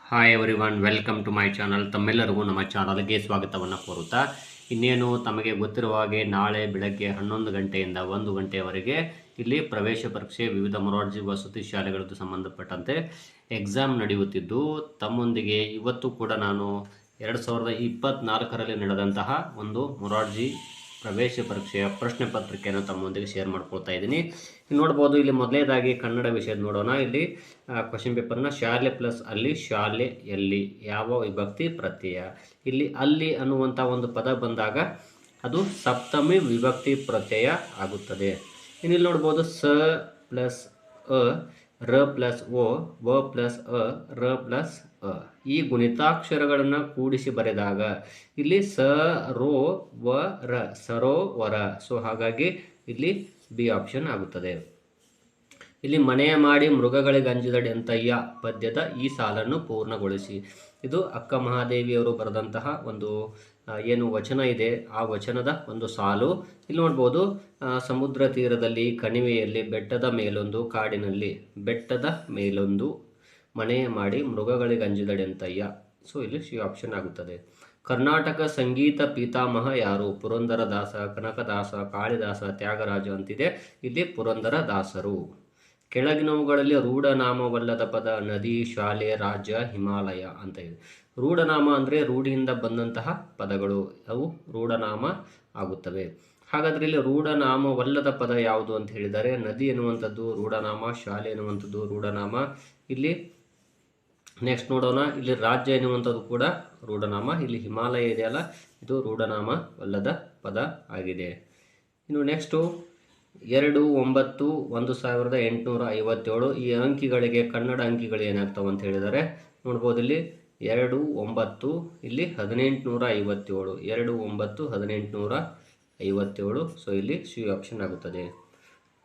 Hi everyone, welcome to my channel. ತಮ್ಮೆಲ್ಲರಿಗೂ ನಮ್ಮ ಚಾನಲ್ಗೆ ಸ್ವಾಗತವನ್ನು ಕೋರುತ್ತಾ, ಇನ್ನೇನು ತಮಗೆ ಗೊತ್ತಿರುವ ಹಾಗೆ ನಾಳೆ ಬೆಳಗ್ಗೆ 11 ಗಂಟೆಯಿಂದ 1 ಗಂಟೆಯವರೆಗೆ ಇಲ್ಲಿ ಪ್ರವೇಶ ಪರೀಕ್ಷೆ ವಿವಿಧ ಮೊರಾರ್ಜಿ ವಸತಿ ಶಾಲೆಗಳದ್ದು ಸಂಬಂಧಪಟ್ಟಂತೆ ಎಕ್ಸಾಮ್ ನಡೆಯುತ್ತಿದ್ದು, ತಮ್ಮೊಂದಿಗೆ ಇವತ್ತು ಕೂಡ ನಾನು 2024ರಲ್ಲಿ ನಡೆದಂತಹ ಒಂದು ಮೊರಾರ್ಜಿ ಪ್ರವೇಶ ಪರೀಕ್ಷೆಯ ಪ್ರಶ್ನೆ ಪತ್ರಿಕೆಯನ್ನು ತಮ್ಮೊಂದಿಗೆ ಶೇರ್ ಮಾಡ್ಕೊಳ್ತಾ ಇದ್ದೀನಿ. ನೋಡ್ಬೋದು, ಇಲ್ಲಿ ಮೊದಲನೇದಾಗಿ ಕನ್ನಡ ವಿಷಯದ ನೋಡೋಣ. ಇಲ್ಲಿ ಕ್ವಶನ್ ಪೇಪರ್ನ ಶಾಲೆ ಪ್ಲಸ್ ಅಲ್ಲಿ ಶಾಲೆ ಎಲ್ಲಿ ಯಾವ ವಿಭಕ್ತಿ ಪ್ರತ್ಯಯ. ಇಲ್ಲಿ ಅಲ್ಲಿ ಅನ್ನುವಂಥ ಒಂದು ಪದ ಬಂದಾಗ ಅದು ಸಪ್ತಮಿ ವಿಭಕ್ತಿ ಪ್ರತ್ಯಯ ಆಗುತ್ತದೆ. ಇನ್ನಿಲ್ಲಿ ನೋಡ್ಬೋದು ಸ ಪ್ಲಸ್ ಅ, ರ ಪ್ಲಸ್ ಓ, ವ ಪ್ಲಸ್ ಅ, ರ ಪ್ಲಸ್ ಅ. ಈ ಗುಣಿತಾಕ್ಷರಗಳನ್ನು ಕೂಡಿಸಿ ಬರೆದಾಗ ಇಲ್ಲಿ ಸ ರೋ ವ ರ, ಸರೋವರ. ಸೊ ಹಾಗಾಗಿ ಇಲ್ಲಿ ಬಿ ಆಪ್ಷನ್ ಆಗುತ್ತದೆ. ಇಲ್ಲಿ ಮನೆಯ ಮಾಡಿ ಮೃಗಗಳಿಗೆ ಅಂಜಿದಡಿ ಅಂತಯ್ಯ ಪದ್ಯದ ಈ ಸಾಲನ್ನು ಪೂರ್ಣಗೊಳಿಸಿ. ಇದು ಅಕ್ಕ ಮಹಾದೇವಿಯವರು ಬರೆದಂತಹ ಒಂದು ಏನು ವಚನ ಇದೆ, ಆ ವಚನದ ಒಂದು ಸಾಲು. ಇಲ್ಲಿ ನೋಡ್ಬೋದು, ಸಮುದ್ರ ತೀರದಲ್ಲಿ ಕಣಿವೆಯಲ್ಲಿ ಬೆಟ್ಟದ ಮೇಲೊಂದು ಕಾಡಿನಲ್ಲಿ ಬೆಟ್ಟದ ಮೇಲೊಂದು ಮನೆಯ ಮಾಡಿ ಮೃಗಗಳಿಗೆ ಅಂಜಿದಡಿ ಅಂತಯ್ಯ. ಸೊ ಇಲ್ಲಿ ಸಿ ಆಪ್ಷನ್ ಆಗುತ್ತದೆ. ಕರ್ನಾಟಕ ಸಂಗೀತ ಪಿತಾಮಹ ಯಾರು? ಪುರಂದರದಾಸ, ಕನಕದಾಸ, ಕಾಳಿದಾಸ, ತ್ಯಾಗರಾಜ ಅಂತಿದೆ. ಇಲ್ಲಿ ಪುರಂದರದಾಸರು. ಕೆಳಗಿನವುಗಳಲ್ಲಿ ರೂಢನಾಮವಲ್ಲದ ಪದ ನದಿ, ಶಾಲೆ, ರಾಜ್ಯ, ಹಿಮಾಲಯ ಅಂತ ಇದೆ. ರೂಢನಾಮ ಅಂದರೆ ರೂಢಿಯಿಂದ ಬಂದಂತಹ ಪದಗಳು, ಅವು ರೂಢನಾಮ ಆಗುತ್ತವೆ. ಹಾಗಾದರೆ ಇಲ್ಲಿ ರೂಢನಾಮವಲ್ಲದ ಪದ ಯಾವುದು ಅಂತ ಹೇಳಿದರೆ ನದಿ ಎನ್ನುವಂಥದ್ದು ರೂಢನಾಮ, ಶಾಲೆ ಎನ್ನುವಂಥದ್ದು ರೂಢನಾಮ. ಇಲ್ಲಿ ನೆಕ್ಸ್ಟ್ ನೋಡೋಣ, ಇಲ್ಲಿ ರಾಜ್ಯ ಎನ್ನುವಂಥದ್ದು ಕೂಡ ರೂಢನಾಮ. ಇಲ್ಲಿ ಹಿಮಾಲಯ ಇದೆಯಲ್ಲ, ಇದು ರೂಢನಾಮವಲ್ಲದ ಪದ ಆಗಿದೆ. ಇನ್ನು ನೆಕ್ಸ್ಟು 2-9-1857 ಈ ಅಂಕಿಗಳಿಗೆ ಕನ್ನಡ ಅಂಕಿಗಳು ಏನಾಗ್ತವೆ ಅಂತ ಹೇಳಿದರೆ ನೋಡ್ಬೋದು. ಇಲ್ಲಿ 2-9, ಇಲ್ಲಿ 1857, 2-9-1857. ಸೊ ಇಲ್ಲಿ ಸಿ ಆಪ್ಷನ್ ಆಗುತ್ತದೆ.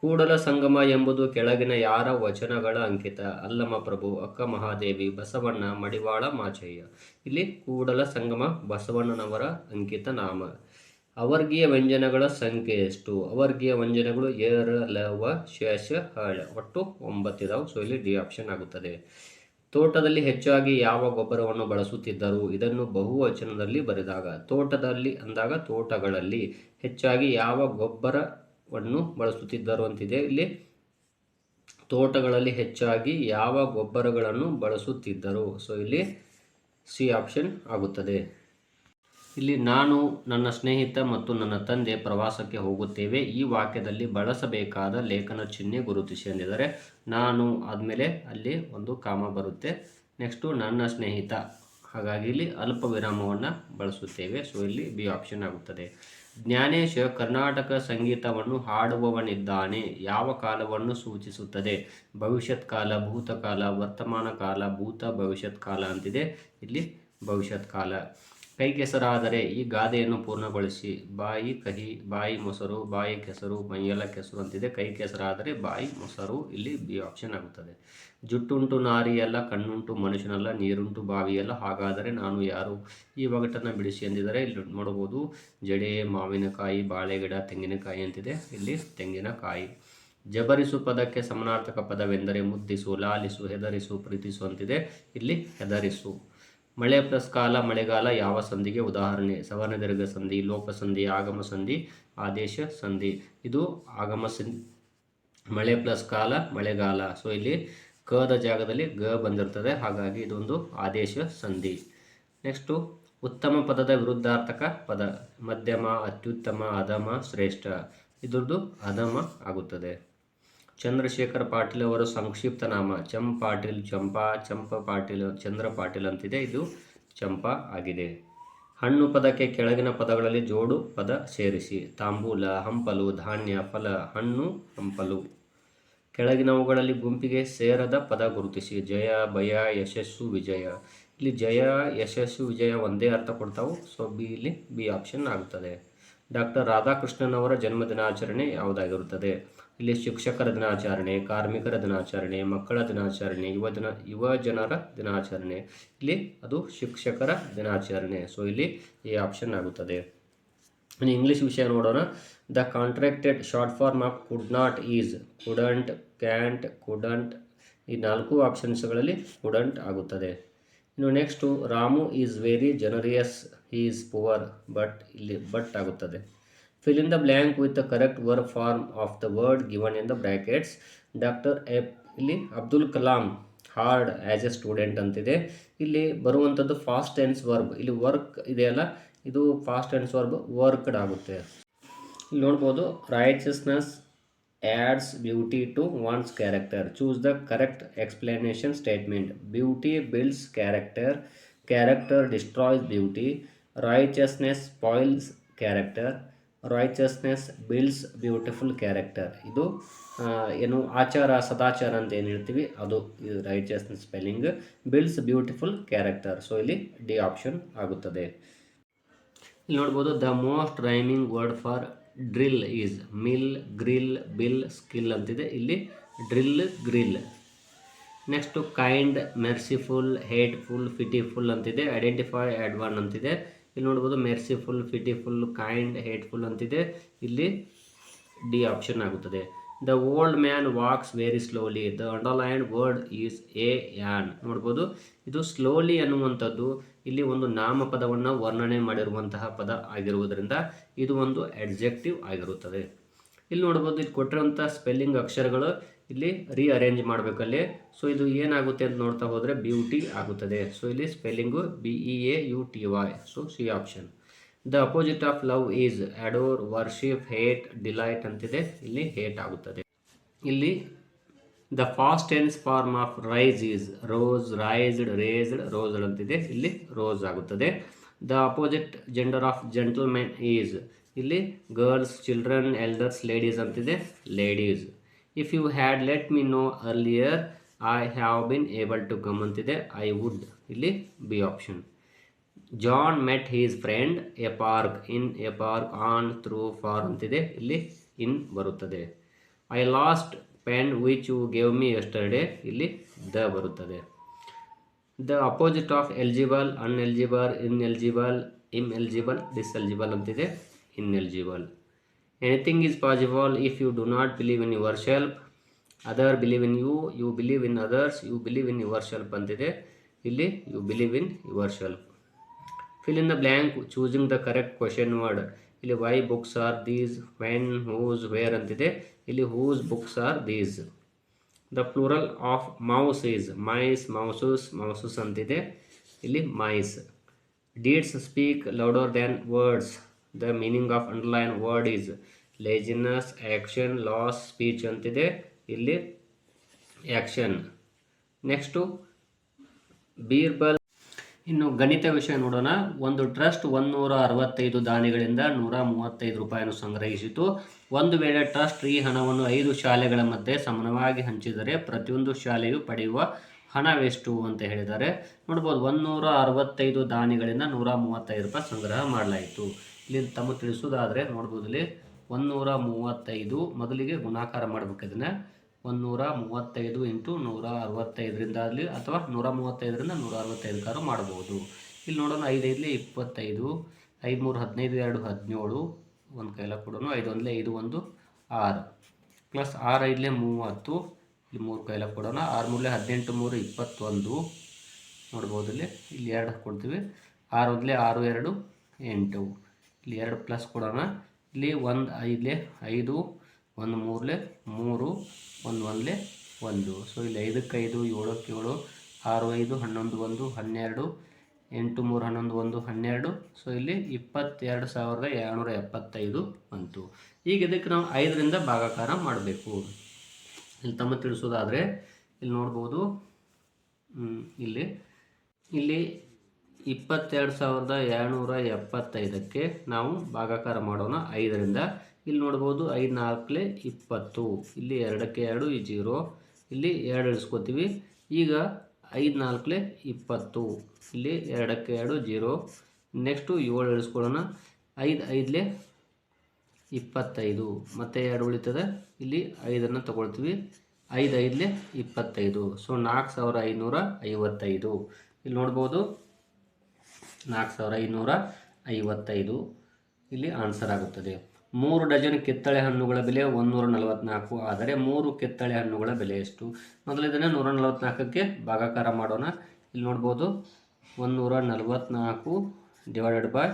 ಕೂಡಲ ಸಂಗಮ ಎಂಬುದು ಕೆಳಗಿನ ಯಾರ ವಚನಗಳ ಅಂಕಿತ? ಅಲ್ಲಮ ಪ್ರಭು, ಅಕ್ಕ ಮಹಾದೇವಿ, ಬಸವಣ್ಣ, ಮಡಿವಾಳ ಮಾಚಯ್ಯ. ಇಲ್ಲಿ ಕೂಡಲ ಸಂಗಮ ಬಸವಣ್ಣನವರ ಅಂಕಿತ ನಾಮ. ಅವರ್ಗೀಯ ವ್ಯಂಜನಗಳ ಸಂಖ್ಯೆ ಎಷ್ಟು? ಅವರ್ಗೀಯ ವ್ಯಂಜನಗಳು ಏರ, ಲವ, ಶೇಷ, ಹಳ, ಒಟ್ಟು 9 ಇದಾವೆ. ಸೊ ಇಲ್ಲಿ ಡಿ ಆಪ್ಷನ್ ಆಗುತ್ತದೆ. ತೋಟದಲ್ಲಿ ಹೆಚ್ಚಾಗಿ ಯಾವ ಗೊಬ್ಬರವನ್ನು ಬಳಸುತ್ತಿದ್ದರು? ಇದನ್ನು ಬಹುವಚನದಲ್ಲಿ ಬರೆದಾಗ. ತೋಟದಲ್ಲಿ ಅಂದಾಗ ತೋಟಗಳಲ್ಲಿ ಹೆಚ್ಚಾಗಿ ಯಾವ ಗೊಬ್ಬರವನ್ನು ಬಳಸುತ್ತಿದ್ದರು ಅಂತಿದೆ. ಇಲ್ಲಿ ತೋಟಗಳಲ್ಲಿ ಹೆಚ್ಚಾಗಿ ಯಾವ ಗೊಬ್ಬರಗಳನ್ನು ಬಳಸುತ್ತಿದ್ದರು? ಸೊ ಇಲ್ಲಿ ಸಿ ಆಪ್ಷನ್ ಆಗುತ್ತದೆ. ಇಲ್ಲಿ ನಾನು, ನನ್ನ ಸ್ನೇಹಿತ ಮತ್ತು ನನ್ನ ತಂದೆ ಪ್ರವಾಸಕ್ಕೆ ಹೋಗುತ್ತೇವೆ. ಈ ವಾಕ್ಯದಲ್ಲಿ ಬಳಸಬೇಕಾದ ಲೇಖನ ಚಿಹ್ನೆ ಗುರುತಿಸಿ ಅಂದಿದ್ದಾರೆ. ನಾನು ಆದಮೇಲೆ ಅಲ್ಲಿ ಒಂದು ಕಾಮ ಬರುತ್ತೆ. ನೆಕ್ಸ್ಟು ನನ್ನ ಸ್ನೇಹಿತ, ಹಾಗಾಗಿ ಇಲ್ಲಿ ಅಲ್ಪ ವಿರಾಮವನ್ನು ಬಳಸುತ್ತೇವೆ. ಸೊ ಇಲ್ಲಿ ಬಿ ಆಪ್ಷನ್ ಆಗುತ್ತದೆ. ಜ್ಞಾನೇಶ ಕರ್ನಾಟಕ ಸಂಗೀತವನ್ನು ಹಾಡುವವನಿದ್ದಾನೆ ಯಾವ ಕಾಲವನ್ನು ಸೂಚಿಸುತ್ತದೆ? ಭವಿಷ್ಯತ್ ಕಾಲ, ಭೂತಕಾಲ, ವರ್ತಮಾನ ಕಾಲ, ಭೂತ ಭವಿಷ್ಯತ್ ಕಾಲ ಅಂತಿದೆ. ಇಲ್ಲಿ ಭವಿಷ್ಯತ್ ಕಾಲ. ಕೈ ಕೆಸರಾದರೆ ಈ ಗಾದೆಯನ್ನು ಪೂರ್ಣಗೊಳಿಸಿ. ಬಾಯಿ ಕಹಿ, ಬಾಯಿ ಮೊಸರು, ಬಾಯಿ ಕೆಸರು, ಮೈಯೆಲ್ಲ ಕೆಸರು ಅಂತಿದೆ. ಕೈ ಕೆಸರಾದರೆ ಬಾಯಿ ಮೊಸರು, ಇಲ್ಲಿ ಬಿ ಆಪ್ಷನ್ ಆಗುತ್ತದೆ. ಜುಟ್ಟುಂಟು ನಾರಿಯಲ್ಲ, ಕಣ್ಣುಂಟು ಮನುಷ್ಯನಲ್ಲ, ನೀರುಂಟು ಬಾವಿಯಲ್ಲ, ಹಾಗಾದರೆ ನಾನು ಯಾರು? ಈ ಒಗಟನ್ನು ಬಿಡಿಸಿ ಎಂದಿದ್ದಾರೆ. ಇಲ್ಲಿ ನೋಡಬಹುದು, ಜಡೆ, ಮಾವಿನಕಾಯಿ, ಬಾಳೆಗಿಡ, ತೆಂಗಿನಕಾಯಿ ಅಂತಿದೆ. ಇಲ್ಲಿ ತೆಂಗಿನಕಾಯಿ. ಜಬರಿಸು ಪದಕ್ಕೆ ಸಮಾನಾರ್ಥಕ ಪದವೆಂದರೆ ಮುದ್ದಿಸು, ಲಾಲಿಸು, ಹೆದರಿಸು, ಪ್ರೀತಿಸು ಅಂತಿದೆ. ಇಲ್ಲಿ ಹೆದರಿಸು. ಮಳೆ ಪ್ಲಸ್ ಕಾಲ, ಮಳೆಗಾಲ ಯಾವ ಸಂಧಿಗೆ ಉದಾಹರಣೆ? ಸವರ್ಣ ದೀರ್ಘ ಸಂಧಿ, ಲೋಪ ಸಂಧಿ, ಆಗಮ ಸಂಧಿ, ಆದೇಶ ಸಂಧಿ. ಇದು ಆಗಮ ಸಂಧಿ. ಮಳೆ ಪ್ಲಸ್ ಕಾಲ, ಮಳೆಗಾಲ. ಸೊ ಇಲ್ಲಿ ಕದ ಜಾಗದಲ್ಲಿ ಗ ಬಂದಿರ್ತದೆ, ಹಾಗಾಗಿ ಇದೊಂದು ಆದೇಶ ಸಂಧಿ. ನೆಕ್ಸ್ಟು ಉತ್ತಮ ಪದದ ವಿರುದ್ಧಾರ್ಥಕ ಪದ. ಮಧ್ಯಮ, ಅತ್ಯುತ್ತಮ, ಅಧಮ, ಶ್ರೇಷ್ಠ. ಇದ್ರದ್ದು ಅಧಮ ಆಗುತ್ತದೆ. ಚಂದ್ರಶೇಖರ್ ಪಾಟೀಲ್ ಅವರ ಸಂಕ್ಷಿಪ್ತ ನಾಮ ಪಾಟೀಲ್, ಚಂಪಾ, ಚಂಪ ಪಾಟೀಲ್, ಚಂದ್ರ ಪಾಟೀಲ್ ಅಂತಿದೆ. ಇದು ಚಂಪಾ ಆಗಿದೆ. ಹಣ್ಣು ಪದಕ್ಕೆ ಕೆಳಗಿನ ಪದಗಳಲ್ಲಿ ಜೋಡು ಪದ ಸೇರಿಸಿ. ತಾಂಬೂಲ, ಹಂಪಲು, ಧಾನ್ಯ, ಫಲ, ಹಣ್ಣು, ಹಂಪಲು. ಕೆಳಗಿನವುಗಳಲ್ಲಿ ಗುಂಪಿಗೆ ಸೇರದ ಪದ ಗುರುತಿಸಿ. ಜಯ, ಭಯ, ಯಶಸ್ಸು, ವಿಜಯ. ಇಲ್ಲಿ ಜಯ, ಯಶಸ್ಸು, ವಿಜಯ ಒಂದೇ ಅರ್ಥ ಕೊಡ್ತಾವು. ಸೊ ಇಲ್ಲಿ ಬಿ ಆಪ್ಷನ್ ಆಗುತ್ತದೆ. ಡಾಕ್ಟರ್ ರಾಧಾಕೃಷ್ಣನ್ ಅವರ ಜನ್ಮ ದಿನಾಚರಣೆ ಯಾವುದಾಗಿರುತ್ತದೆ? ಇಲ್ಲಿ ಶಿಕ್ಷಕರ ದಿನಾಚರಣೆ, ಕಾರ್ಮಿಕರ ದಿನಾಚರಣೆ, ಮಕ್ಕಳ ದಿನಾಚರಣೆ, ಯುವ ಜನರ ದಿನಾಚರಣೆ. ಇಲ್ಲಿ ಅದು ಶಿಕ್ಷಕರ ದಿನಾಚರಣೆ. ಸೊ ಇಲ್ಲಿ ಎ ಆಪ್ಷನ್ ಆಗುತ್ತದೆ. ಇನ್ನು ಇಂಗ್ಲೀಷ್ ವಿಷಯ ನೋಡೋಣ. The contracted short form of could not is. Couldn't, can't, couldn't. ಈ 4 ಆಪ್ಷನ್ಸ್ಗಳಲ್ಲಿ ಕುಡಂಟ್ ಆಗುತ್ತದೆ. ಇನ್ನು next Ramu is very generous, he is poor, but ಇಲ್ಲಿ ಬಟ್ ಆಗುತ್ತದೆ. Fill in the blank with the correct verb form of the word given in the brackets. Doctor ಇಲ್ಲಿ Abdul Kalam hard as a student ಅಂತಿದೆ. ಇಲ್ಲಿ ಬರುವಂಥದ್ದು past tense verb. ಇಲ್ಲಿ work ಇದೆಯಲ್ಲ, ಇದು past tense verb worked ಆಗುತ್ತೆ. ಇಲ್ಲಿ ನೋಡ್ಬೋದು, righteousness adds beauty to one's character. Choose the correct explanation statement. Beauty builds character. Character destroys beauty. Righteousness spoils character. Righteousness builds beautiful character. ಇದು ಏನು ಆಚಾರ ಸದಾಚಾರ ಅಂತ ಏನು ಹೇಳ್ತೀವಿ ಅದು righteousness spelling. Builds beautiful character. So ಇಲ್ಲಿ ಡಿ ಆಪ್ಷನ್ ಆಗುತ್ತದೆ. ಇಲ್ಲಿ ನೋಡ್ಬೋದು, the most rhyming word for drill is mill, grill, bill, skill ಅಂತಿದೆ. ಇಲ್ಲಿ drill, grill. Next kind, merciful, hateful, pitiful ಅಂತಿದೆ. ಐಡೆಂಟಿಫೈ, ಆ್ಯಡ್ ಒನ್ ಅಂತಿದೆ. ಇಲ್ಲಿ ನೋಡ್ಬೋದು, ಮೆರ್ಸಿಫುಲ್, ಪಿಟಿಫುಲ್, ಕೈಂಡ್, ಹೇಟ್ಫುಲ್ ಅಂತಿದೆ. ಇಲ್ಲಿ ಡಿ ಆಪ್ಷನ್ ಆಗುತ್ತದೆ. The old man walks very slowly. The underlined word is A ಯಾನ್. ನೋಡ್ಬೋದು, ಇದು ಸ್ಲೋಲಿ ಅನ್ನುವಂಥದ್ದು ಇಲ್ಲಿ ಒಂದು ನಾಮಪದವನ್ನು ವರ್ಣನೆ ಮಾಡಿರುವಂತಹ ಪದ ಆಗಿರುವುದರಿಂದ ಇದು ಒಂದು ಅಡ್ಜೆಕ್ಟಿವ್ ಆಗಿರುತ್ತದೆ. ಇಲ್ಲಿ ನೋಡ್ಬೋದು, ಇಲ್ಲಿ ಕೊಟ್ಟಿರುವಂಥ ಸ್ಪೆಲ್ಲಿಂಗ್ ಅಕ್ಷರಗಳು ಇಲ್ಲಿ ರೀಅರೇಂಜ್ ಮಾಡಬೇಕಲ್ಲಿ. ಸೊ ಇದು ಏನಾಗುತ್ತೆ ಅಂತ ನೋಡ್ತಾ ಹೋದರೆ ಬ್ಯೂಟಿ ಆಗುತ್ತದೆ. ಸೊ ಇಲ್ಲಿ spelling BEAUTY. So C option. The opposite of love is adore, worship, hate, delight ಅಂತಿದೆ. ಇಲ್ಲಿ ಹೇಟ್ ಆಗುತ್ತದೆ. ಇಲ್ಲಿ the past tense form of rise is rose, raised, raced, rosed ಅಂತಿದೆ. ಇಲ್ಲಿ ರೋಸ್ ಆಗುತ್ತದೆ. The opposite gender of gentlemen is ಇಲ್ಲಿ girls, children, elders, ladies ಅಂತಿದೆ. Ladies. If you had let me know earlier I have been able to come ಅಂತಿದೆ. I would. ಇಲ್ಲಿ B option. John met his friend a park, in a park, on, through, for ಅಂತಿದೆ. ಇಲ್ಲಿ in ಬರುತ್ತದೆ. I lost pen which you gave me yesterday. ಇಲ್ಲಿ the ಬರುತ್ತದೆ. The opposite of eligible, uneligible, ineligible, imeligible, diseligible ಅಂತಿದೆ. Ineligible. Anything is possible if you do not believe in yourself. Other believe in you, you believe in others, you believe in yourself ಅಂತಿದೆ. ಇಲ್ಲಿ you believe in yourself. Fill in the blank choosing the correct question word. ಇಲ್ಲಿ why books are these, when, whose, where ಅಂತಿದೆ. ಇಲ್ಲಿ whose books are these. The plural of mouse is mice, mouses, mouses ಅಂತಿದೆ. ಇಲ್ಲಿ mice. Deeds speak louder than words. The meaning of underline word is laziness, action, loss, speech ಅಂತಿದೆ. ಇಲ್ಲಿ action. Next Birbal. ಇನ್ನು ಗಣಿತ ವಿಷಯ ನೋಡೋಣ. ಒಂದು ಟ್ರಸ್ಟ್ 165 ದಾನಿಗಳಿಂದ 135 ರೂಪಾಯಿಯನ್ನು ಸಂಗ್ರಹಿಸಿತು. ಒಂದು ವೇಳೆ ಟ್ರಸ್ಟ್ ಈ ಹಣವನ್ನು 5 ಶಾಲೆಗಳ ಮಧ್ಯೆ ಸಮಾನವಾಗಿ ಹಂಚಿದರೆ ಪ್ರತಿಯೊಂದು ಶಾಲೆಯು ಪಡೆಯುವ ಹಣವೆಷ್ಟು ಅಂತ ಹೇಳಿದ್ದಾರೆ. ನೋಡ್ಬೋದು, 165 ದಾನಿಗಳಿಂದ 135 ರೂಪಾಯಿ ಸಂಗ್ರಹ ಮಾಡಲಾಯಿತು. ಇಲ್ಲಿ ತಮ್ಮ ತಿಳಿಸೋದಾದರೆ ನೋಡ್ಬೋದು, ಇಲ್ಲಿ 135 ಮೊದಲಿಗೆ ಗುಣಾಕಾರ ಮಾಡಬೇಕು. ಇದನ್ನು 135 ಇಂಟು 165ರಿಂದ ಅಲ್ಲಿ ಅಥವಾ 135ರಿಂದ 165 ಕಾರು ಮಾಡಬಹುದು. ಇಲ್ಲಿ ನೋಡೋಣ, 5 5 25, 5 3 15, 2 17, ಒಂದು ಕೈಲ ಕೊಡೋಣ. 5 1 5 1 6 ಪ್ಲಸ್ 6 5 30, ಇಲ್ಲಿ 3 ಕೈಲ ಕೊಡೋಣ. 6 3 18, 3 21 ನೋಡ್ಬೋದು. ಇಲ್ಲಿ 2 ಕೊಡ್ತೀವಿ. 6 1 6 2 8, ಇಲ್ಲಿ 2 ಪ್ಲಸ್ ಕೊಡೋಣ. ಇಲ್ಲಿ 1 5 5, 1 3 3, 1 1 1. ಸೊ ಇಲ್ಲಿ 5ಕ್ಕೆ 5, 7ಕ್ಕೆ 7, 6 5 11 1 12, 8 3 11 1 12. ಸೊ ಇಲ್ಲಿ 22,275 ಬಂತು. ಈಗ ಇದಕ್ಕೆ ನಾವು 5ರಿಂದ ಭಾಗಾಕಾರ ಮಾಡಬೇಕು. ಇಲ್ಲಿ ತಮ್ಮ ತಿಳಿಸೋದಾದರೆ ಇಲ್ಲಿ ನೋಡ್ಬೋದು, ಇಲ್ಲಿ 22,275ಕ್ಕೆ ನಾವು ಭಾಗಾಕಾರ ಮಾಡೋಣ 5ರಿಂದ. ಇಲ್ಲಿ ನೋಡ್ಬೋದು, 5 4 20, ಇಲ್ಲಿ 2ಕ್ಕೆ 2 0, ಇಲ್ಲಿ 2 ಇಳಿಸ್ಕೋತೀವಿ. ಈಗ 5 4 20, ಇಲ್ಲಿ 2ಕ್ಕೆ 2 0. ನೆಕ್ಸ್ಟು 7 ಇಳಿಸ್ಕೊಳ್ಳೋಣ. 5 5 25, ಮತ್ತೆ 2 ಉಳಿತದೆ. ಇಲ್ಲಿ 5ಅನ್ನು ತಗೊಳ್ತೀವಿ. 5 5 25. ಸೊ 4,555. ಇಲ್ಲಿ ನೋಡ್ಬೋದು, 4,555 ಇಲ್ಲಿ ಆನ್ಸರ್ ಆಗುತ್ತದೆ. 3 ಡಜನ್ ಕಿತ್ತಳೆ ಹಣ್ಣುಗಳ ಬೆಲೆ 144. ಆದರೆ 3 ಕಿತ್ತಳೆ ಹಣ್ಣುಗಳ ಬೆಲೆ ಎಷ್ಟು? ಮೊದಲು ಇದನ್ನು 144ಕ್ಕೆ ಭಾಗಾಕಾರ ಮಾಡೋಣ. ಇಲ್ಲಿ ನೋಡ್ಬೋದು 144 ಡಿವೈಡೆಡ್ ಬೈ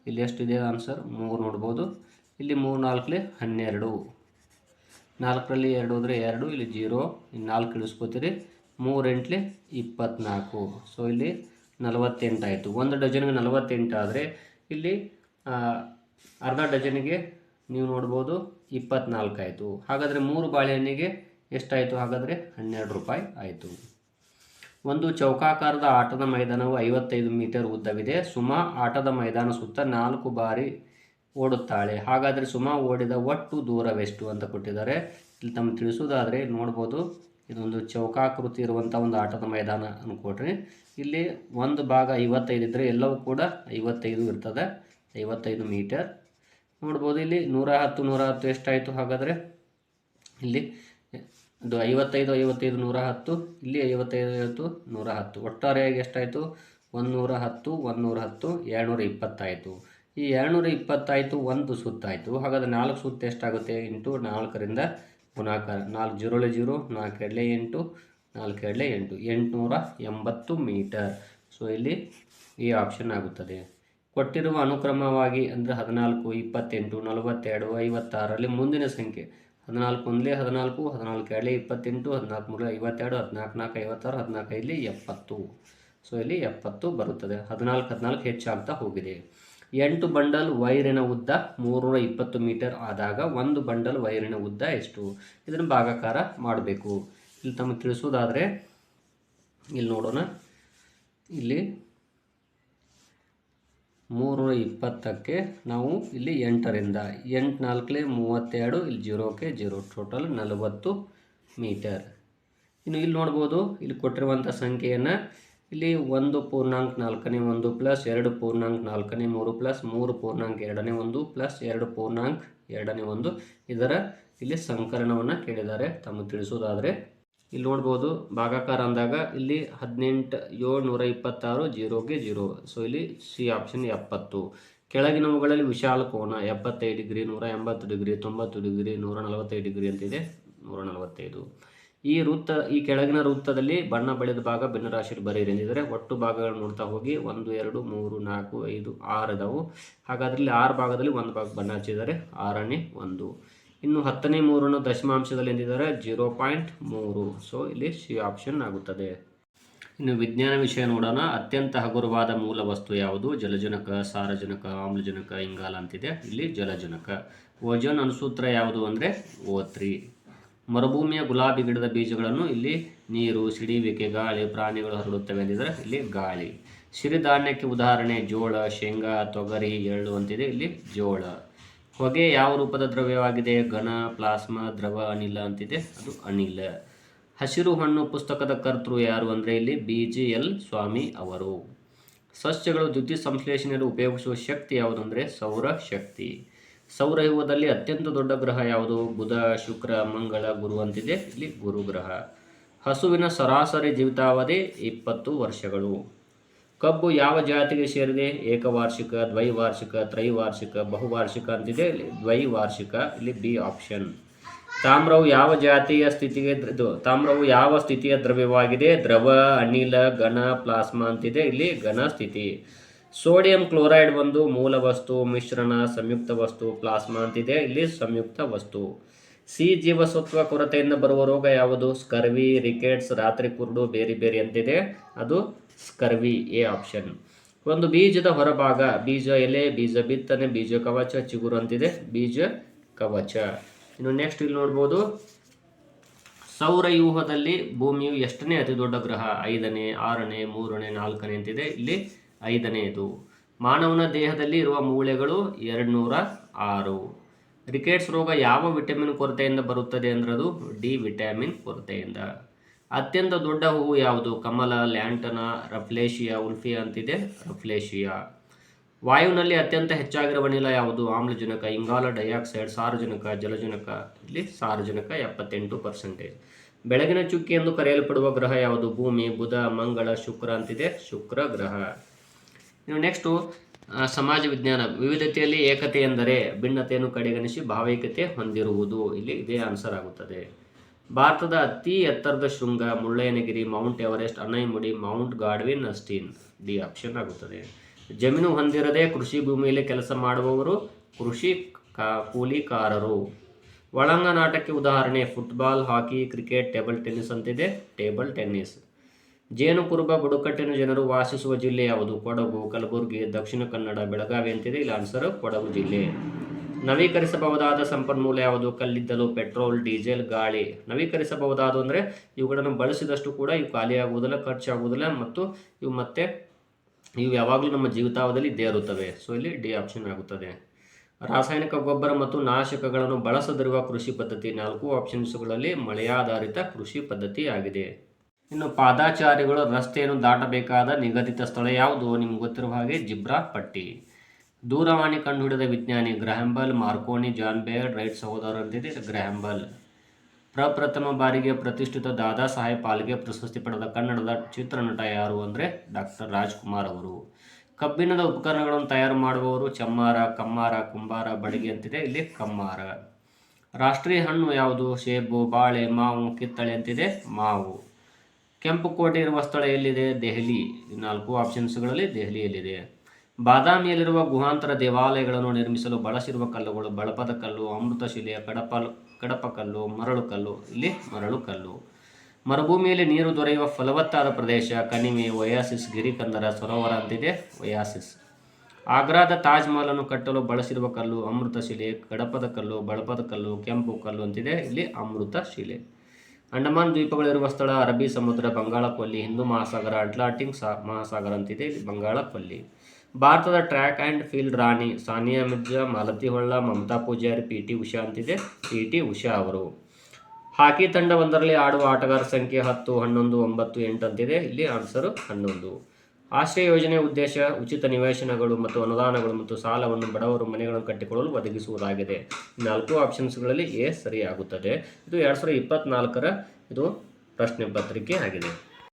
ಇಲ್ಲಿ ಎಷ್ಟಿದೆ ಆನ್ಸರ್ 3 ನೋಡ್ಬೋದು. ಇಲ್ಲಿ 3 4 12, 4ರಲ್ಲಿ 2 ಹೋದರೆ 2, ಇಲ್ಲಿ 0, ಇನ್ನು 4 ಇಳಿಸ್ಕೋತೀರಿ, 3 8 24. ಸೊ ಇಲ್ಲಿ 48 ಆಯಿತು. ಒಂದು ಡಜನ್ಗೆ 48 ಆದರೆ ಇಲ್ಲಿ ಅರ್ಧ ಡಜನಿಗೆ ನೀವು ನೋಡ್ಬೋದು 24 ಆಯಿತು. ಹಾಗಾದರೆ 3 ಬಾಳೆಹಣ್ಣಿಗೆ ಎಷ್ಟಾಯಿತು? ಹಾಗಾದರೆ 12 ರೂಪಾಯಿ ಆಯಿತು. ಒಂದು ಚೌಕಾಕಾರದ ಆಟದ ಮೈದಾನವು 55 ಮೀಟರ್ ಉದ್ದವಿದೆ. ಸುಮಾ ಆಟದ ಮೈದಾನ ಸುತ್ತ 4 ಬಾರಿ ಓಡುತ್ತಾಳೆ. ಹಾಗಾದರೆ ಸುಮಾ ಓಡಿದ ಒಟ್ಟು ದೂರವೆಷ್ಟು ಅಂತ ಕೊಟ್ಟಿದ್ದಾರೆ. ಇಲ್ಲಿ ತಮಗೆ ತಿಳಿಸೋದಾದರೆ ನೋಡ್ಬೋದು, ಇದೊಂದು ಚೌಕಾಕೃತಿ ಇರುವಂಥ ಒಂದು ಆಟದ ಮೈದಾನ ಅಂದ್ಕೊಡ್ರಿ. ಇಲ್ಲಿ ಒಂದು ಭಾಗ 55 ಇದ್ದರೆ ಎಲ್ಲವೂ ಕೂಡ 55 ಇರ್ತದೆ, 55 ಮೀಟರ್ ನೋಡ್ಬೋದು. ಇಲ್ಲಿ 110 ಎಷ್ಟಾಯಿತು? ಹಾಗಾದರೆ ಇಲ್ಲಿ ಇದು 55 110, ಇಲ್ಲಿ 55 110, ಒಟ್ಟಾರೆಯಾಗಿ ಎಷ್ಟಾಯಿತು? 110 220 ಆಯಿತು. ಈ 220 ಆಯಿತು, ಒಂದು ಸುತ್ತಾಯಿತು. ಹಾಗಾದರೆ 4 ಸುತ್ತು ಎಷ್ಟಾಗುತ್ತೆ? ಇಂಟು 4ರಿಂದ ಗುಣಾಕಾರ, 4 0 0, 4 2 8, 4 2 8, 880 ಮೀಟರ್. ಸೊ ಇಲ್ಲಿ ಈ ಆಪ್ಷನ್ ಆಗುತ್ತದೆ. ಕೊಟ್ಟಿರುವ ಅನುಕ್ರಮವಾಗಿ ಅಂದರೆ 14, 28, 42, 56ರಲ್ಲಿ ಮುಂದಿನ ಸಂಖ್ಯೆ 14 1 14, 14 2 28, 14 3 52, 14 4 56, 14 ಇಲ್ಲಿ 70. ಸೊ ಇಲ್ಲಿ 70 ಬರುತ್ತದೆ. 14 ಹೆಚ್ಚಾಗ್ತಾ ಹೋಗಿದೆ. 8 ಬಂಡಲ್ ವೈರಿನ ಉದ್ದ 320 ಮೀಟರ್ ಆದಾಗ ಒಂದು ಬಂಡಲ್ ವೈರಿನ ಉದ್ದ ಎಷ್ಟು? ಇದನ್ನು ಭಾಗಾಕಾರ ಮಾಡಬೇಕು. ಇಲ್ಲಿ ತಮಗೆ ತಿಳಿಸೋದಾದರೆ ಇಲ್ಲಿ ನೋಡೋಣ. ಇಲ್ಲಿ 320ಕ್ಕೆ ನಾವು ಇಲ್ಲಿ 8ರಿಂದ 8 4 32, ಇಲ್ಲಿ 0ಕ್ಕೆ 0, ಟೋಟಲ್ 40 ಮೀಟರ್. ಇನ್ನು ಇಲ್ಲಿ ನೋಡ್ಬೋದು, ಇಲ್ಲಿ ಕೊಟ್ಟಿರುವಂಥ ಸಂಖ್ಯೆಯನ್ನು ಇಲ್ಲಿ 1.4ನೇ 1 ಪ್ಲಸ್ 2.4ನೇ 3 ಪ್ಲಸ್ 3.2ನೇ 1 ಪ್ಲಸ್ 2.2ನೇ 1 ಇದರ ಇಲ್ಲಿ ಸಂಕಲನವನ್ನು ಕೇಳಿದ್ದಾರೆ. ತಮಗೆ ತಿಳಿಸೋದಾದರೆ ಇಲ್ಲಿ ನೋಡ್ಬೋದು, ಭಾಗಾಕಾರ ಅಂದಾಗ ಇಲ್ಲಿ 18 726, 0ಗೆ 0. ಸೊ ಇಲ್ಲಿ ಸಿ ಆಪ್ಷನ್ 70. ಕೆಳಗಿನವುಗಳಲ್ಲಿ ವಿಶಾಲ ಕೋನ 75 ಡಿಗ್ರಿ, 180 ಡಿಗ್ರಿ, 90 ಡಿಗ್ರಿ, 145 ಡಿಗ್ರಿ ಅಂತಿದೆ. 145. ಈ ಕೆಳಗಿನ ವೃತ್ತದಲ್ಲಿ ಬಣ್ಣ ಬಳಿದ ಭಾಗ ಭಿನ್ನರಾಶಿಯಲ್ಲಿ ಬರೆಯಿರಿ ಎಂದಿದ್ದಾರೆ. ಒಟ್ಟು ಭಾಗಗಳನ್ನು ನೋಡ್ತಾ ಹೋಗಿ 1 2 3 4 5 6 ಇದಾವು. ಹಾಗಾದ್ರೆ ಇಲ್ಲಿ 6 ಭಾಗದಲ್ಲಿ ಒಂದು ಭಾಗ ಬಣ್ಣ ಹಚ್ಚಿದ್ದಾರೆ, 6ನೇ 1. ಇನ್ನು 10ನೇ 3ನ್ನು ದಶಮಾಂಶದಲ್ಲಿ ಎಂದಿದ್ದಾರೆ 0.3. ಸೊ ಇಲ್ಲಿ ಸಿ ಆಪ್ಷನ್ ಆಗುತ್ತದೆ. ಇನ್ನು ವಿಜ್ಞಾನ ವಿಷಯ ನೋಡೋಣ. ಅತ್ಯಂತ ಹಗುರವಾದ ಮೂಲ ವಸ್ತು ಯಾವುದು? ಜಲಜನಕ, ಸಾರಜನಕ, ಆಮ್ಲಜನಕ, ಇಂಗಾಲ ಅಂತಿದೆ. ಇಲ್ಲಿ ಜಲಜನಕ. ಓಜೋನ್ ಅಣುಸೂತ್ರ ಯಾವುದು ಅಂದರೆ O3. ಮರುಭೂಮಿಯ ಗುಲಾಬಿ ಗಿಡದ ಬೀಜಗಳನ್ನು ಇಲ್ಲಿ ನೀರು, ಸಿಡಿಯುವಿಕೆ, ಗಾಳಿ, ಪ್ರಾಣಿಗಳು ಹರಡುತ್ತವೆ ಎಂದಿದ್ದಾರೆ. ಇಲ್ಲಿ ಗಾಳಿ. ಸಿರಿಧಾನ್ಯಕ್ಕೆ ಉದಾಹರಣೆ ಜೋಳ, ಶೇಂಗಾ, ತೊಗರಿ, ಎಳ್ಳು ಅಂತಿದೆ. ಇಲ್ಲಿ ಜೋಳ. ಹೊಗೆ ಯಾವ ರೂಪದ ದ್ರವ್ಯವಾಗಿದೆ? ಘನ, ಪ್ಲಾಸ್ಮಾ, ದ್ರವ, ಅನಿಲ ಅಂತಿದೆ. ಅದು ಅನಿಲ. ಹಸಿರು ಹಣ್ಣು ಪುಸ್ತಕದ ಕರ್ತೃ ಯಾರು ಅಂದರೆ ಇಲ್ಲಿ BGL ಸ್ವಾಮಿ ಅವರು. ಸಸ್ಯಗಳು ದ್ಯುತಿ ಸಂಶ್ಲೇಷಣೆಯಲ್ಲಿ ಉಪಯೋಗಿಸುವ ಶಕ್ತಿ ಯಾವುದು ಅಂದರೆ ಸೌರ ಶಕ್ತಿ. ಸೌರವ್ಯೂಹದಲ್ಲಿ ಅತ್ಯಂತ ದೊಡ್ಡ ಗ್ರಹ ಯಾವುದು? ಬುಧ, ಶುಕ್ರ, ಮಂಗಳ, ಗುರು ಅಂತಿದೆ. ಇಲ್ಲಿ ಗುರು ಗ್ರಹ. ಹಸುವಿನ ಸರಾಸರಿ ಜೀವಿತಾವಧಿ 20 ವರ್ಷಗಳು. ಕಬ್ಬು ಯಾವ ಜಾತಿಗೆ ಸೇರಿದೆ? ಏಕವಾರ್ಷಿಕ, ದ್ವೈವಾರ್ಷಿಕ, ತ್ರೈವಾರ್ಷಿಕ, ಬಹುವಾರ್ಷಿಕ ಅಂತಿದೆ. ಇಲ್ಲಿ ದ್ವೈವಾರ್ಷಿಕ. ಇಲ್ಲಿ ಬಿ ಆಪ್ಷನ್. ತಾಮ್ರವು ಯಾವ ಸ್ಥಿತಿಯ ದ್ರವ್ಯವಾಗಿದೆ? ದ್ರವ, ಅನಿಲ, ಘನ, ಪ್ಲಾಸ್ಮಾ ಅಂತಿದೆ. ಇಲ್ಲಿ ಘನ ಸ್ಥಿತಿ. ಸೋಡಿಯಂ ಕ್ಲೋರೈಡ್ ಒಂದು ಮೂಲ ವಸ್ತು, ಮಿಶ್ರಣ, ಸಂಯುಕ್ತ ವಸ್ತು, ಪ್ಲಾಸ್ಮಾ ಅಂತಿದೆ. ಇಲ್ಲಿ ಸಂಯುಕ್ತ ವಸ್ತು. ಸಿ ಜೀವಸತ್ವ ಕೊರತೆಯಿಂದ ಬರುವ ರೋಗ ಯಾವುದು? ಸ್ಕರ್ವಿ, ರಿಕೆಟ್ಸ್, ರಾತ್ರಿ ಕುರುಡು, ಬೇರೆ ಬೇರೆ ಅಂತಿದೆ. ಅದು ಸ್ಕರ್ವಿ, ಎ ಆಪ್ಷನ್. ಒಂದು ಬೀಜದ ಹೊರಭಾಗ ಬೀಜ ಎಲೆ, ಬೀಜ ಬಿತ್ತನೆ, ಬೀಜ ಕವಚ, ಚಿಗುರು ಅಂತಿದೆ. ಬೀಜ ಕವಚ. ಇನ್ನು ನೆಕ್ಸ್ಟ್ ಇಲ್ಲಿ ನೋಡ್ಬೋದು, ಸೌರವ್ಯೂಹದಲ್ಲಿ ಭೂಮಿಯು ಎಷ್ಟನೇ ಅತಿ ದೊಡ್ಡ ಗ್ರಹ? 5ನೇ, 6ನೇ, 3ನೇ, 4ನೇ ಅಂತಿದೆ. ಇಲ್ಲಿ 5ನೇದು. ಮಾನವನ ದೇಹದಲ್ಲಿ ಇರುವ ಮೂಳೆಗಳು 206. ರಿಕೆಟ್ಸ್ ರೋಗ ಯಾವ ವಿಟಮಿನ್ ಕೊರತೆಯಿಂದ ಬರುತ್ತದೆ ಅಂದ್ರೆ ಅದು ಡಿ ವಿಟಮಿನ್ ಕೊರತೆಯಿಂದ. ಅತ್ಯಂತ ದೊಡ್ಡ ಹೂವು ಯಾವುದು? ಕಮಲ, ಲ್ಯಾಂಟನಾ, ರಫ್ಲೇಶಿಯಾ, ಉಲ್ಫಿಯಾ ಅಂತಿದೆ. ರಫ್ಲೇಶಿಯಾ. ವಾಯುವಿನಲ್ಲಿ ಅತ್ಯಂತ ಹೆಚ್ಚಾಗಿರುವ ಅನಿಲ ಯಾವುದು? ಆಮ್ಲಜನಕ, ಇಂಗಾಲ, ಡೈಆಕ್ಸೈಡ್, ಸಾರಜನಕ, ಜಲಜನಕ. ಇಲ್ಲಿ ಸಾರಜನಕ 78%. ಬೆಳಗಿನ ಚುಕ್ಕಿ ಎಂದು ಕರೆಯಲ್ಪಡುವ ಗ್ರಹ ಯಾವುದು? ಭೂಮಿ, ಬುಧ, ಮಂಗಳ, ಶುಕ್ರ ಅಂತಿದೆ. ಶುಕ್ರ ಗ್ರಹ. ಇನ್ನು ನೆಕ್ಸ್ಟು ಸಮಾಜ ವಿಜ್ಞಾನ. ವಿವಿಧತೆಯಲ್ಲಿ ಏಕತೆ ಎಂದರೆ ಭಿನ್ನತೆಯನ್ನು ಕಡೆಗಣಿಸಿ ಭಾವೈಕ್ಯತೆ ಹೊಂದಿರುವುದು. ಇಲ್ಲಿ ಇದೇ ಆನ್ಸರ್ ಆಗುತ್ತದೆ. ಭಾರತದ ಅತಿ ಎತ್ತರದ ಶೃಂಗ Mullayanagiri, Mount Everest, Anaimudi, Mount Godwin Austen. D option ಆಗುತ್ತದೆ. ಜಮೀನು ಹೊಂದಿರದೆ ಕೃಷಿ ಭೂಮಿಯಲ್ಲಿ ಕೆಲಸ ಮಾಡುವವರು ಕೃಷಿ ಕೂಲಿಕಾರರು. ಒಳಾಂಗನಾಟಕ್ಕೆ ಉದಾಹರಣೆ ಫುಟ್ಬಾಲ್, ಹಾಕಿ, ಕ್ರಿಕೆಟ್, ಟೇಬಲ್ ಟೆನ್ನಿಸ್ ಅಂತಿದೆ. Table tennis. ಜೇನು ಕುರುಬ ಬುಡಕಟ್ಟಿನ ಜನರು ವಾಸಿಸುವ ಜಿಲ್ಲೆ ಯಾವುದು? ಕೊಡಗು, ಕಲಬುರಗಿ, ದಕ್ಷಿಣ ಕನ್ನಡ, ಬೆಳಗಾವಿ ಅಂತಿದೆ. ಇಲ್ಲಿ ಆನ್ಸರ್ ಕೊಡಗು ಜಿಲ್ಲೆ. ನವೀಕರಿಸಬಹುದಾದ ಸಂಪನ್ಮೂಲ ಯಾವುದು? ಕಲ್ಲಿದ್ದಲು, ಪೆಟ್ರೋಲ್, ಡೀಸೆಲ್, ಗಾಳಿ. ನವೀಕರಿಸಬಹುದಾದ ಅಂದರೆ ಇವುಗಳನ್ನು ಬಳಸಿದಷ್ಟು ಕೂಡ ಇವು ಖಾಲಿಯಾಗುವುದಿಲ್ಲ, ಖರ್ಚಾಗುವುದಿಲ್ಲ ಮತ್ತು ಇವು ಯಾವಾಗಲೂ ನಮ್ಮ ಜೀವಿತಾವಧಿಯಲ್ಲಿ ಇದ್ದೇ ಇರುತ್ತವೆ. ಸೊ ಇಲ್ಲಿ ಡಿ ಆಪ್ಷನ್ ಆಗುತ್ತದೆ. ರಾಸಾಯನಿಕ ಗೊಬ್ಬರ ಮತ್ತು ನಾಶಕಗಳನ್ನು ಬಳಸದಿರುವ ಕೃಷಿ ಪದ್ಧತಿ. 4 ಆಪ್ಷನ್ಸ್ಗಳಲ್ಲಿ ಮಳೆಯಾಧಾರಿತ ಕೃಷಿ ಪದ್ಧತಿ ಆಗಿದೆ. ಇನ್ನು ಪಾದಾಚಾರಿಗಳು ರಸ್ತೆಯನ್ನು ದಾಟಬೇಕಾದ ನಿಗದಿತ ಸ್ಥಳ ಯಾವುದು? ನಿಮ್ಗೆ ಗೊತ್ತಿರುವ ಹಾಗೆ ಜಿಬ್ರಾ ಪಟ್ಟಿ. ದೂರವಾಣಿ ಕಂಡುಹಿಡಿದ ವಿಜ್ಞಾನಿ ಗ್ರಹಂ ಬೆಲ್, ಮಾರ್ಕೋನಿ, ಜಾನ್ ಬೇರ್, ರೈಟ್ ಸಹೋದರ ಅಂತಿದೆ. Graham bell. ಪ್ರಪ್ರಥಮ ಬಾರಿಗೆ ಪ್ರತಿಷ್ಠಿತ ದಾದಾ ಸಾಹೇಬ್ ಫಾಲ್ಕೆ ಪ್ರಶಸ್ತಿ ಪಡೆದ ಕನ್ನಡದ ಚಿತ್ರನಟ ಯಾರು ಅಂದರೆ ಡಾಕ್ಟರ್ ರಾಜ್ಕುಮಾರ್ ಅವರು. ಕಬ್ಬಿಣದ ಉಪಕರಣಗಳನ್ನು ತಯಾರು ಮಾಡುವವರು ಚಮ್ಮಾರ, ಕಮ್ಮಾರ, ಕುಂಬಾರ, ಬಡಗಿ ಅಂತಿದೆ. ಇಲ್ಲಿ ಕಮ್ಮಾರ. ರಾಷ್ಟ್ರೀಯ ಹಣ್ಣು ಯಾವುದು? ಸೇಬು, ಬಾಳೆ, ಮಾವು, ಕಿತ್ತಳೆ ಅಂತಿದೆ. ಮಾವು. ಕೆಂಪು ಕೋಟೆ ಇರುವ ಸ್ಥಳ ಎಲ್ಲಿದೆ? ದೆಹಲಿ. 4 ಆಪ್ಷನ್ಸ್ಗಳಲ್ಲಿ ದೆಹಲಿಯಲ್ಲಿದೆ. ಬಾದಾಮಿಯಲ್ಲಿರುವ ಗುಹಾಂತರ ದೇವಾಲಯಗಳನ್ನು ನಿರ್ಮಿಸಲು ಬಳಸಿರುವ ಕಲ್ಲುಗಳು ಬಳಪದ ಕಲ್ಲು, ಅಮೃತಶಿಲೆ, ಕಡಪಕಲ್ಲು, ಮರಳು ಕಲ್ಲು. ಇಲ್ಲಿ ಮರಳು ಕಲ್ಲು. ಮರುಭೂಮಿಯಲ್ಲಿ ನೀರು ದೊರೆಯುವ ಫಲವತ್ತಾದ ಪ್ರದೇಶ ಕಣಿವೆ, ಒಯಾಸಿಸ್, ಗಿರಿಕಂದರ, ಸರೋವರ ಅಂತಿದೆ. ಒಯಾಸಿಸ್. ಆಗ್ರಾದ ತಾಜ್ ಮಹಲನ್ನು ಕಟ್ಟಲು ಬಳಸಿರುವ ಕಲ್ಲು ಅಮೃತಶಿಲೆ, ಕಡಪದ ಕಲ್ಲು, ಬಳಪದ ಕಲ್ಲು, ಕೆಂಪು ಕಲ್ಲು ಅಂತಿದೆ. ಇಲ್ಲಿ ಅಮೃತ ಶಿಲೆ. ಅಂಡಮಾನ್ ದ್ವೀಪಗಳಿರುವ ಸ್ಥಳ ಅರಬ್ಬಿ ಸಮುದ್ರ, ಬಂಗಾಳ ಕೊಲ್ಲಿ, ಹಿಂದೂ ಮಹಾಸಾಗರ, ಅಟ್ಲಾಂಟಿಕ್ ಮಹಾಸಾಗರ ಅಂತಿದೆ. ಇಲ್ಲಿ ಬಂಗಾಳ ಕೊಲ್ಲಿ. ಭಾರತದ ಟ್ರ್ಯಾಕ್ ಆ್ಯಂಡ್ ಫೀಲ್ಡ್ ರಾಣಿ ಸಾನಿಯಾ ಮಿರ್ಜಾ, ಮಾಲತಿ ಹೊಳ್ಳ, ಮಮತಾ ಪೂಜಾರಿ, ಪಿ.ಟಿ. ಉಷಾ ಅಂತಿದೆ. ಪಿ.ಟಿ. ಉಷಾ ಅವರು. ಹಾಕಿ ತಂಡವೊಂದರಲ್ಲಿ ಆಡುವ ಆಟಗಾರರ ಸಂಖ್ಯೆ 10, 11, 9, 8 ಅಂತಿದೆ. ಇಲ್ಲಿ ಆನ್ಸರು 11. ಆಶ್ರಯ ಯೋಜನೆಯ ಉದ್ದೇಶ ಉಚಿತ ನಿವೇಶನಗಳು ಮತ್ತು ಅನುದಾನಗಳು ಮತ್ತು ಸಾಲವನ್ನು ಬಡವರು ಮನೆಗಳನ್ನು ಕಟ್ಟಿಕೊಳ್ಳಲು ಒದಗಿಸುವುದಾಗಿದೆ. 4 ಆಪ್ಷನ್ಸ್ಗಳಲ್ಲಿ ಎ ಸರಿಯಾಗುತ್ತದೆ. ಇದು 2024ರ ಇದು ಪ್ರಶ್ನೆ ಪತ್ರಿಕೆ ಆಗಿದೆ.